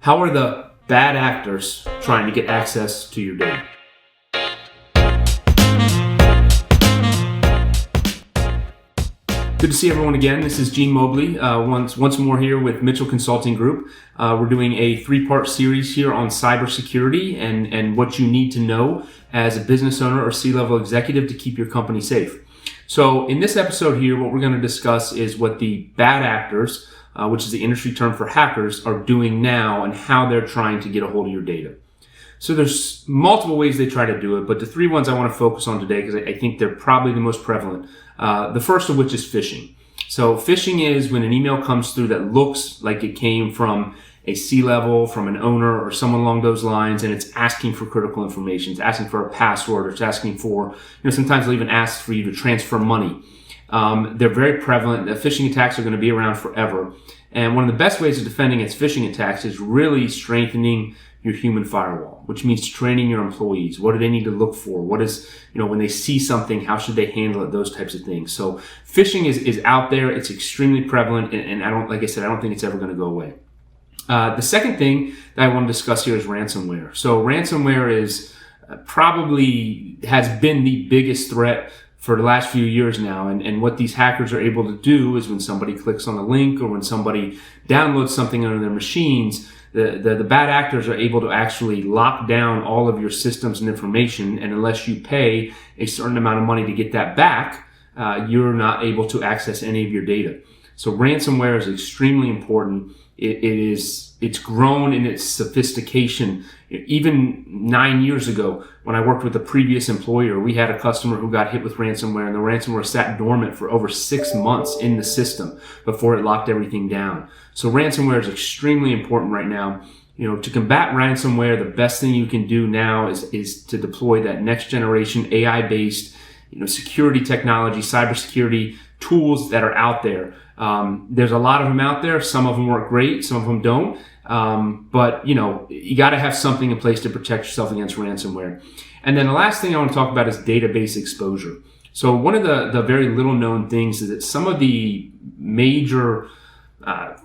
How are the bad actors trying to get access to your data? Good to see everyone again. This is Gene Mobley, once more here with Mitchell Consulting Group. We're doing a 3-part series here on cybersecurity and what you need to know as a business owner or C-level executive to keep your company safe. So in this episode here, what we're going to discuss is what the bad actors, which is the industry term for hackers, are doing now and how they're trying to get a hold of your data. So there's multiple ways they try to do it, but the 3 ones I want to focus on today because I think they're probably the most prevalent. The first of which is phishing. So phishing is when an email comes through that looks like it came from a C-level, from an owner or someone along those lines, and it's asking for critical information. It's asking for a password, or it's asking for, sometimes they'll even ask for you to transfer money. They're very prevalent. The phishing attacks are going to be around forever. And one of the best ways of defending against phishing attacks is really strengthening your human firewall, which means training your employees. What do they need to look for? What is, when they see something, how should they handle it? Those types of things. So phishing is out there. It's extremely prevalent. And I don't think it's ever going to go away. The second thing that I want to discuss here is ransomware. So ransomware is probably has been the biggest threat for the last few years now. And what these hackers are able to do is when somebody clicks on a link or when somebody downloads something onto their machines, the bad actors are able to actually lock down all of your systems and information. And unless you pay a certain amount of money to get that back, you're not able to access any of your data. So ransomware is extremely important. It's grown in its sophistication. Even 9 years ago, when I worked with a previous employer, we had a customer who got hit with ransomware, and the ransomware sat dormant for over 6 months in the system before it locked everything down. So ransomware is extremely important right now. To combat ransomware, the best thing you can do now is to deploy that next generation AI-based, security technology, cybersecurity tools that are out there. There's a lot of them out there. Some of them work great, some of them don't. But you got to have something in place to protect yourself against ransomware. And then the last thing I want to talk about is database exposure. So one of the very little known things is that some of the major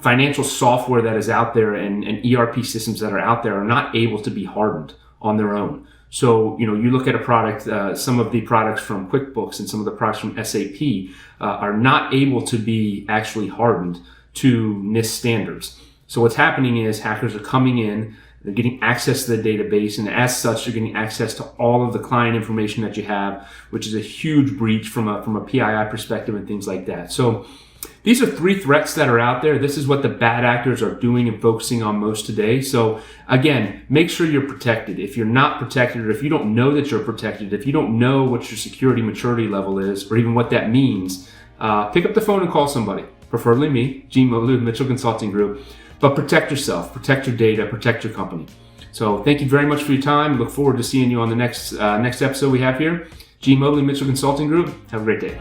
financial software that is out there and ERP systems that are out there are not able to be hardened on their own. So, you look at a product, some of the products from QuickBooks and some of the products from SAP are not able to be actually hardened to NIST standards. So what's happening is hackers are coming in, they're getting access to the database, and as such, they're getting access to all of the client information that you have, which is a huge breach from a PII perspective and things like that. So these are 3 threats that are out there. This is what the bad actors are doing and focusing on most today. So again, make sure you're protected. If you're not protected, or if you don't know that you're protected, if you don't know what your security maturity level is, or even what that means, pick up the phone and call somebody, preferably me, Gene Mobley with Mitchell Consulting Group. But protect yourself, protect your data, protect your company. So thank you very much for your time. Look forward to seeing you on the next episode we have here. Gene Mobley, Mitchell Consulting Group. Have a great day.